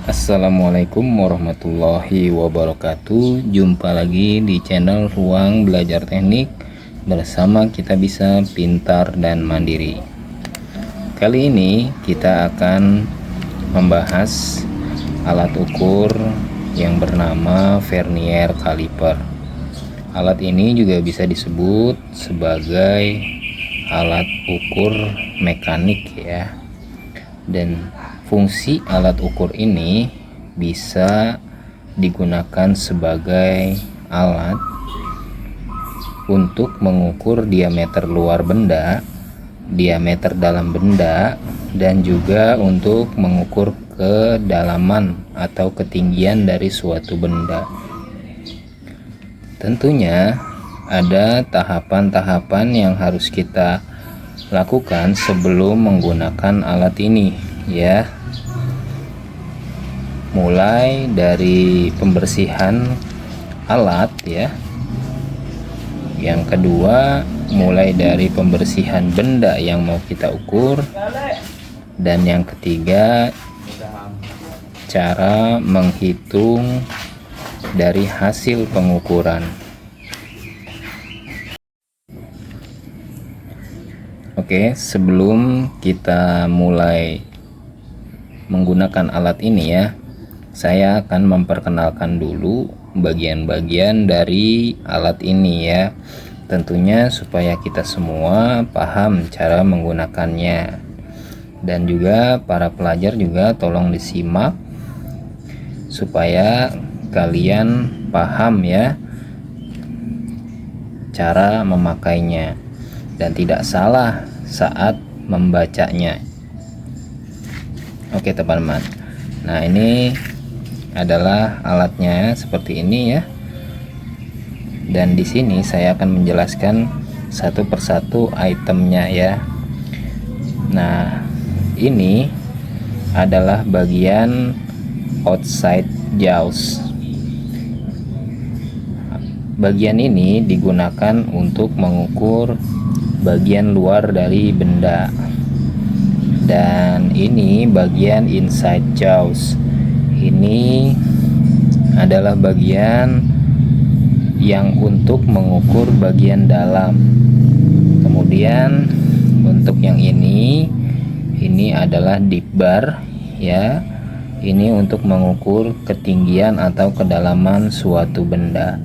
Assalamualaikum warahmatullahi wabarakatuh. Jumpa lagi di channel Ruang Belajar Teknik bersama Kita Bisa Pintar dan Mandiri. Kali ini kita akan membahas alat ukur yang bernama vernier caliper. Alat ini juga bisa disebut sebagai alat ukur mekanik ya. Dan fungsi alat ukur ini bisa digunakan sebagai alat untuk mengukur diameter luar benda, diameter dalam benda, dan juga untuk mengukur kedalaman atau ketinggian dari suatu benda. Tentunya ada tahapan-tahapan yang harus kita lakukan sebelum menggunakan alat ini ya. Mulai dari pembersihan alat ya. Yang kedua, mulai dari pembersihan benda yang mau kita ukur. Dan yang ketiga, cara menghitung dari hasil pengukuran. Oke, sebelum kita mulai menggunakan alat ini ya, saya akan memperkenalkan dulu bagian-bagian dari alat ini ya. Tentunya supaya kita semua paham cara menggunakannya. Dan juga para pelajar juga tolong disimak supaya kalian paham ya cara memakainya dan tidak salah saat membacanya. Oke teman-teman, nah ini adalah alatnya seperti ini ya, dan di sini saya akan menjelaskan satu persatu itemnya ya. Nah ini adalah bagian outside jaws. Bagian ini digunakan untuk mengukur bagian luar dari benda, dan ini bagian inside jaws. Ini adalah bagian yang untuk mengukur bagian dalam. Kemudian untuk yang ini adalah dip bar ya. Ini untuk mengukur ketinggian atau kedalaman suatu benda.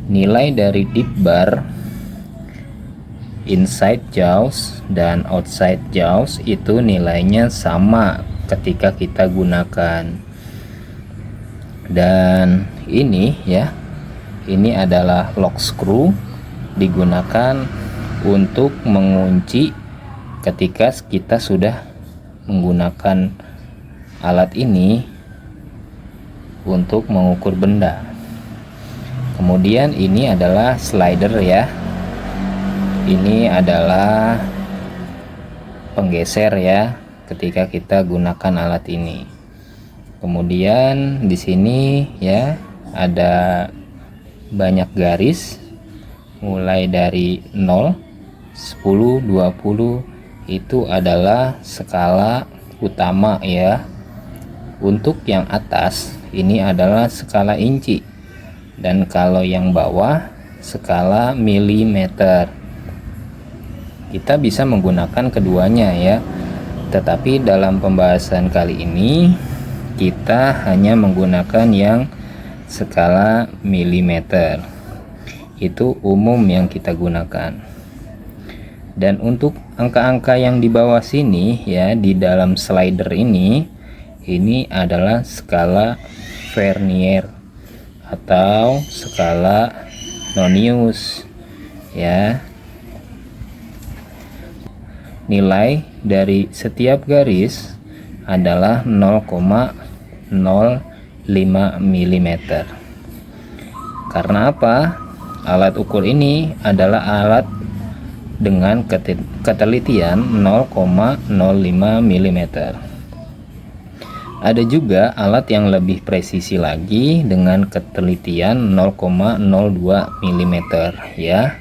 Nilai dari dip bar, inside jaws dan outside jaws itu nilainya sama ketika kita gunakan. Dan ini ya, ini adalah lock screw, digunakan untuk mengunci ketika kita sudah menggunakan alat ini untuk mengukur benda. Kemudian ini adalah slider ya. Ini adalah penggeser ya ketika kita gunakan alat ini. Kemudian di sini ya ada banyak garis mulai dari 0, 10, 20 itu adalah skala utama ya. Untuk yang atas ini adalah skala inci, dan kalau yang bawah skala milimeter. Kita bisa menggunakan keduanya ya, tetapi dalam pembahasan kali ini kita hanya menggunakan yang skala milimeter. Itu umum yang kita gunakan. Dan untuk angka-angka yang di bawah sini ya, di dalam slider ini adalah skala vernier atau skala Nonius ya. Nilai dari setiap garis adalah 0,05 mm. Karena apa? Alat ukur ini adalah alat dengan ketelitian 0,05 mm. Ada juga alat yang lebih presisi lagi dengan ketelitian 0,02 mm ya.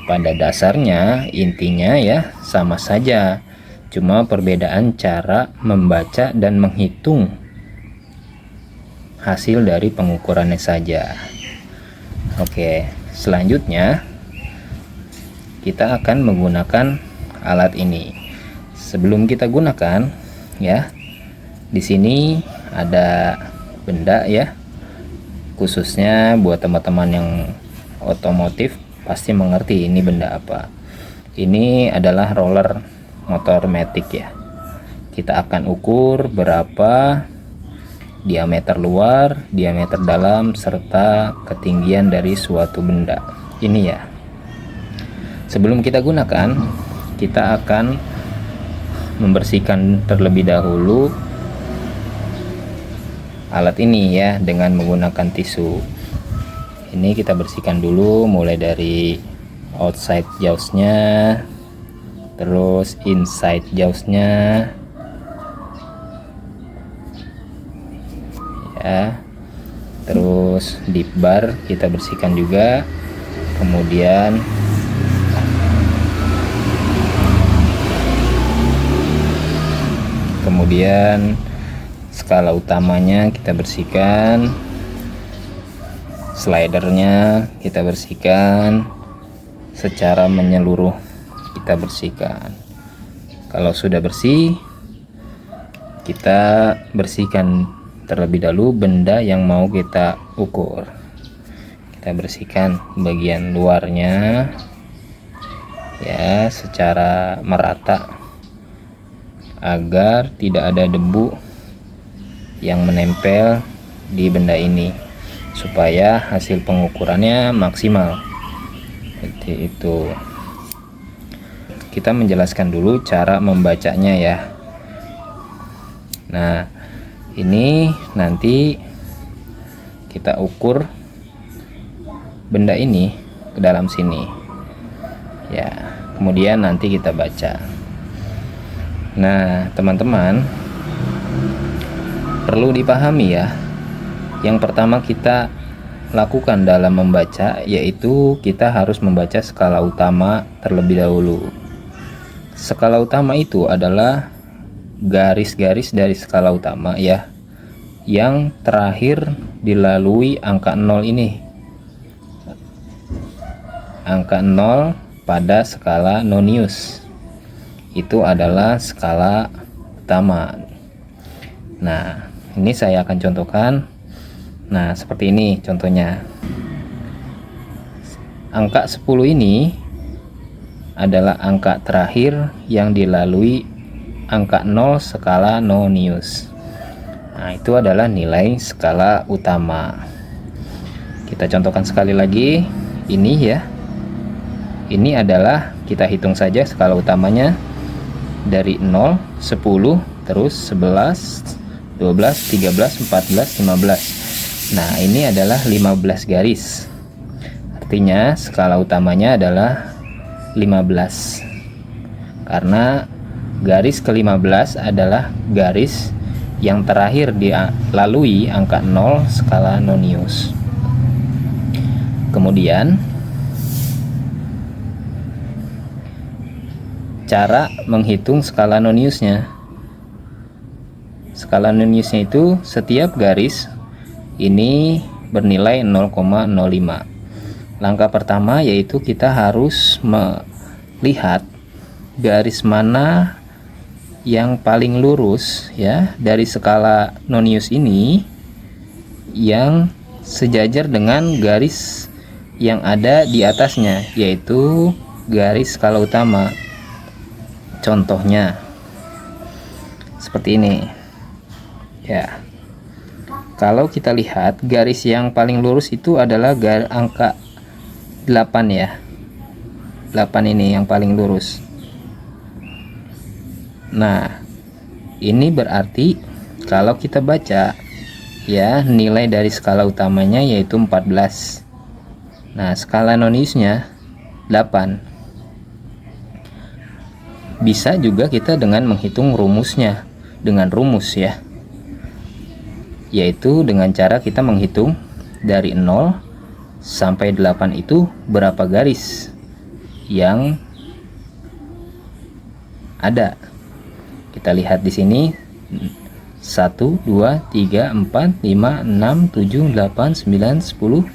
Pada dasarnya intinya ya sama saja, cuma perbedaan cara membaca dan menghitung hasil dari pengukurannya saja. Oke, selanjutnya kita akan menggunakan alat ini. Sebelum kita gunakan ya, di sini ada benda ya, khususnya buat teman-teman yang otomotif pasti mengerti ini benda apa. Ini adalah roller motor matic ya. Kita akan ukur berapa diameter luar, diameter dalam, serta ketinggian dari suatu benda ini ya. Sebelum kita gunakan, kita akan membersihkan terlebih dahulu alat ini ya dengan menggunakan tisu. Ini kita bersihkan dulu mulai dari outside jawsnya, terus inside jawsnya ya, terus deep bar kita bersihkan juga, kemudian skala utamanya kita bersihkan, slidernya kita bersihkan, secara menyeluruh kita bersihkan. Kalau sudah bersih, kita bersihkan terlebih dahulu benda yang mau kita ukur. Kita bersihkan bagian luarnya ya secara merata agar tidak ada debu yang menempel di benda ini, supaya hasil pengukurannya maksimal. Seperti itu. Kita menjelaskan dulu cara membacanya ya. Nah, ini nanti kita ukur benda ini ke dalam sini ya, kemudian nanti kita baca. Nah, teman-teman perlu dipahami ya, yang pertama kita lakukan dalam membaca yaitu kita harus membaca skala utama terlebih dahulu. Skala utama itu adalah garis-garis dari skala utama ya, yang terakhir dilalui angka 0 ini, angka 0 pada skala nonius itu adalah skala utama. Nah, ini saya akan contohkan. Nah, seperti ini contohnya. Angka 10 ini adalah angka terakhir yang dilalui angka 0 skala nonius. Nah, itu adalah nilai skala utama. Kita contohkan sekali lagi. Ini ya. Ini adalah, kita hitung saja skala utamanya dari 0, 10, terus 11, 12, 13, 14, 15. Nah, ini adalah 15 garis. Artinya skala utamanya adalah 15. Karena garis ke-15 adalah garis yang terakhir dilalui angka 0 skala nonius. Kemudian cara menghitung skala noniusnya. Skala noniusnya itu setiap garis ini bernilai 0,05. Langkah pertama yaitu kita harus melihat garis mana yang paling lurus ya dari skala nonius ini yang sejajar dengan garis yang ada di atasnya, yaitu garis skala utama. Contohnya seperti ini ya. Kalau kita lihat garis yang paling lurus itu adalah angka 8 ya. 8 ini yang paling lurus. Nah, ini berarti kalau kita baca ya, nilai dari skala utamanya yaitu 14. Nah, skala noniusnya 8. Bisa juga kita dengan menghitung rumusnya, dengan rumus ya, yaitu dengan cara kita menghitung dari 0 sampai 8 itu berapa garis yang ada. Kita lihat di sini 1 2 3 4 5 6 7 8 9 10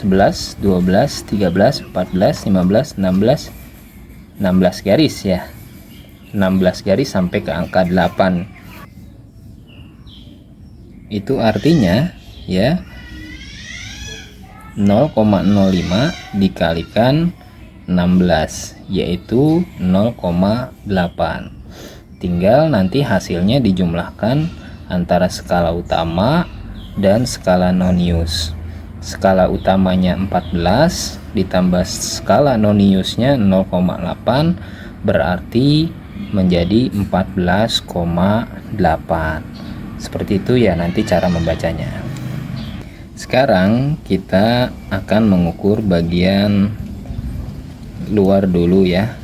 11 12 13 14 15 16 garis ya, 16 garis sampai ke angka 8. Itu artinya ya 0,05 dikalikan 16 yaitu 0,8. Tinggal nanti hasilnya dijumlahkan antara skala utama dan skala nonius. Skala utamanya 14 ditambah skala noniusnya 0,8 berarti menjadi 14,8. Seperti itu ya nanti cara membacanya. Sekarang kita akan mengukur bagian luar dulu ya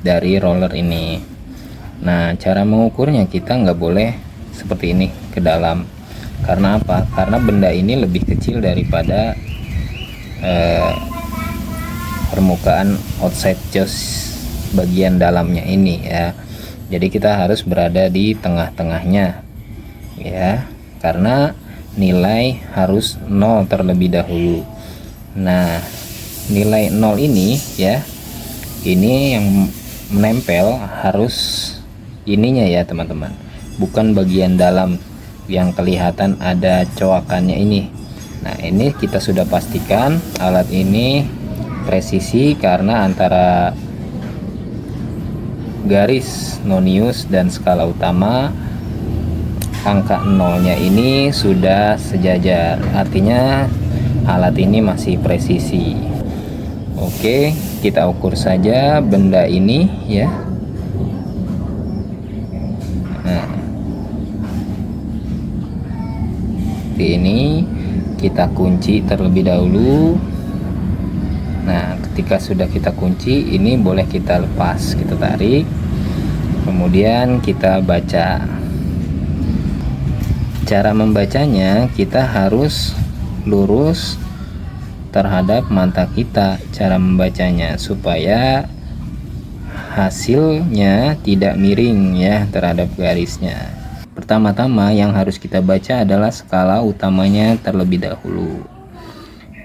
dari roller ini. Nah, cara mengukurnya kita nggak boleh seperti ini ke dalam. Karena apa? Karena benda ini lebih kecil daripada permukaan outside jaws bagian dalamnya ini ya. Jadi kita harus berada di tengah-tengahnya ya, karena nilai harus 0 terlebih dahulu. Nah, nilai 0 ini ya, ini yang menempel harus ininya ya teman-teman, bukan bagian dalam yang kelihatan ada coakannya ini. Nah, ini kita sudah pastikan alat ini presisi karena antara garis nonius dan skala utama angka nolnya ini sudah sejajar, artinya alat ini masih presisi. Oke, kita ukur saja benda ini ya. Nah, ini kita kunci terlebih dahulu. Nah, ketika sudah kita kunci, ini boleh kita lepas, kita tarik, kemudian kita baca. Cara membacanya kita harus lurus terhadap mata kita, cara membacanya supaya hasilnya tidak miring ya terhadap garisnya. Pertama-tama yang harus kita baca adalah skala utamanya terlebih dahulu.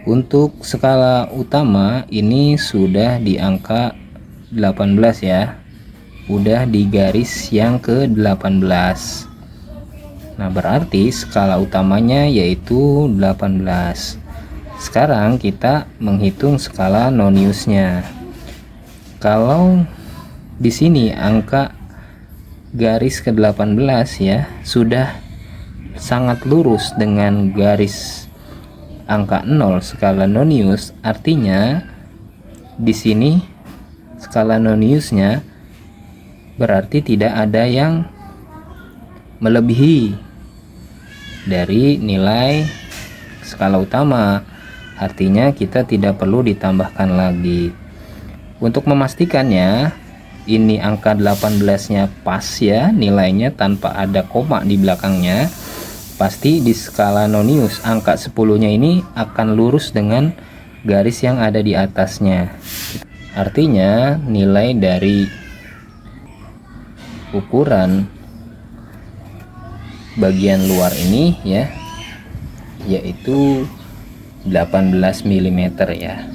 Untuk skala utama ini sudah di angka 18 ya, udah di garis yang ke 18. Nah, berarti skala utamanya yaitu 18. Sekarang kita menghitung skala noniusnya. Kalau di sini angka garis ke-18 ya sudah sangat lurus dengan garis angka 0 skala nonius, artinya di sini skala noniusnya berarti tidak ada yang melebihi dari nilai skala utama, artinya kita tidak perlu ditambahkan lagi. Untuk memastikannya ini angka 18-nya pas ya nilainya tanpa ada koma di belakangnya, pasti di skala nonius angka 10-nya ini akan lurus dengan garis yang ada di atasnya. Artinya nilai dari ukuran bagian luar ini ya yaitu 18 mm ya.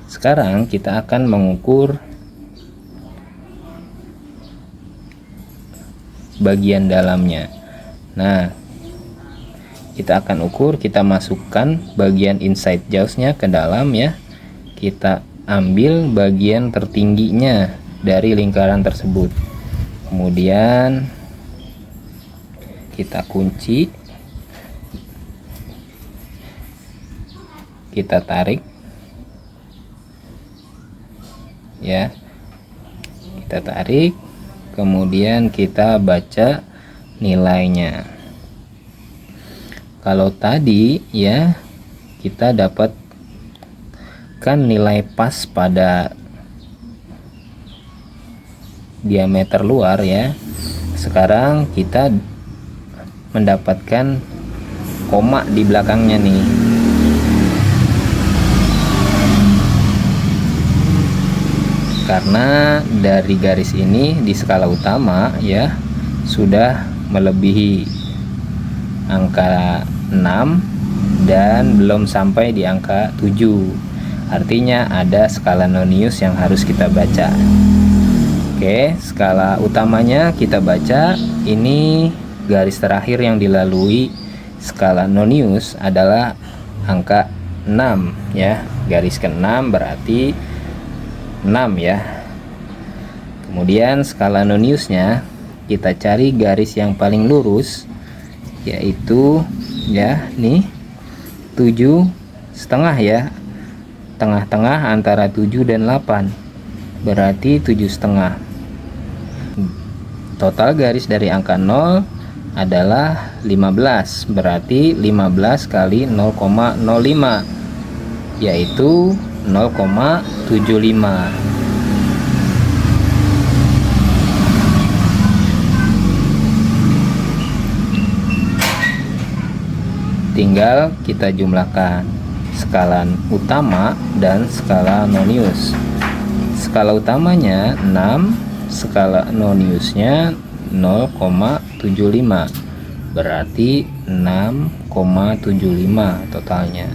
Sekarang kita akan mengukur bagian dalamnya. Nah, kita akan ukur, kita masukkan bagian inside jawsnya ke dalam ya. Kita ambil bagian tertingginya dari lingkaran tersebut. Kemudian kita kunci, kita tarik ya, kita tarik, kemudian kita baca nilainya. Kalau tadi ya kita dapatkan nilai pas pada diameter luar ya, sekarang kita mendapatkan koma di belakangnya nih. karena dari garis ini di skala utama ya sudah melebihi angka 6 dan belum sampai di angka 7. Artinya ada skala nonius yang harus kita baca. Oke, skala utamanya kita baca. Ini garis terakhir yang dilalui skala nonius adalah angka 6 ya. Garis ke-6 berarti 6 ya. Kemudian skala noniusnya kita cari garis yang paling lurus, yaitu ya nih 7,5 ya. Tengah-tengah antara 7 dan 8 berarti 7,5. Total garis dari angka 0 adalah 15, berarti 15 kali 0,05 yaitu 0,75. Tinggal kita jumlahkan skala utama dan skala nonius. Skala utamanya 6, skala noniusnya 0,75, berarti 6,75 totalnya.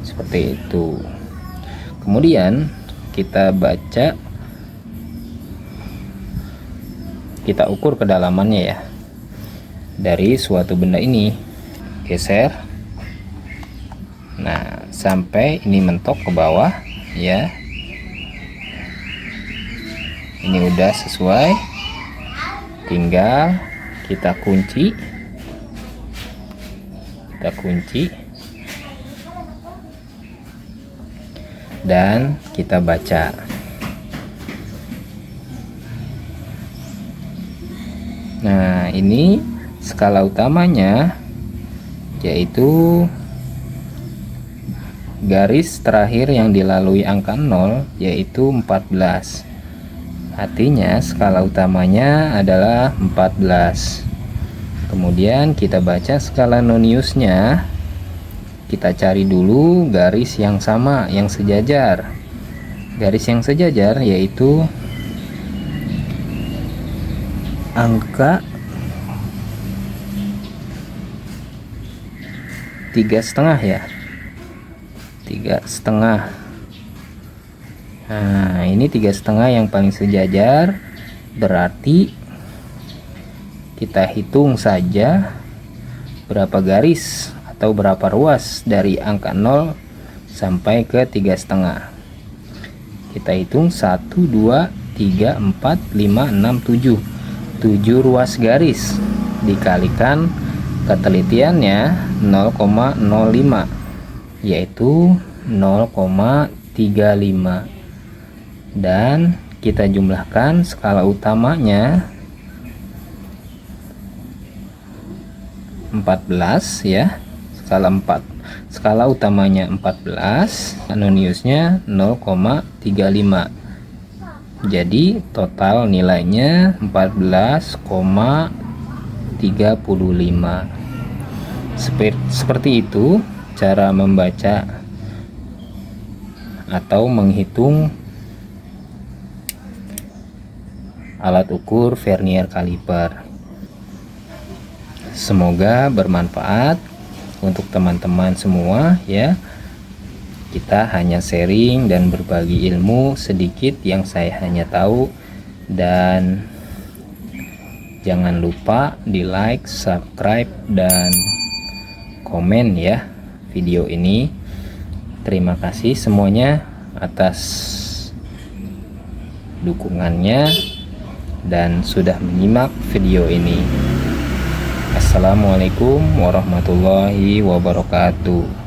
Seperti itu. Kemudian kita baca, kita ukur kedalamannya ya dari suatu benda ini. Geser, nah sampai ini mentok ke bawah ya. Ini udah sesuai, tinggal kita kunci, dan kita baca. Nah ini skala utamanya, yaitu garis terakhir yang dilalui angka 0 yaitu 14. Artinya skala utamanya adalah 14. Kemudian kita baca skala noniusnya. Kita cari dulu garis yang sama, yang sejajar. Garis yang sejajar yaitu angka 3,5 ya, 3,5. Nah ini 3,5 yang paling sejajar, berarti kita hitung saja berapa garis atau berapa ruas dari angka 0 sampai ke 3,5. Kita hitung 1, 2, 3, 4, 5, 6, 7 ruas garis dikalikan ketelitiannya 0,05 yaitu 0,35, dan kita jumlahkan skala utamanya 14 ya, skala utamanya 14, noniusnya 0,35. Jadi total nilainya 14,35. Seperti itu cara membaca atau menghitung alat ukur vernier kaliper. Semoga bermanfaat untuk teman-teman semua ya. Kita hanya sharing dan berbagi ilmu sedikit yang saya hanya tahu, dan jangan lupa di like, subscribe, dan komen ya video ini. Terima kasih semuanya atas dukungannya dan sudah menyimak video ini. Assalamualaikum warahmatullahi wabarakatuh.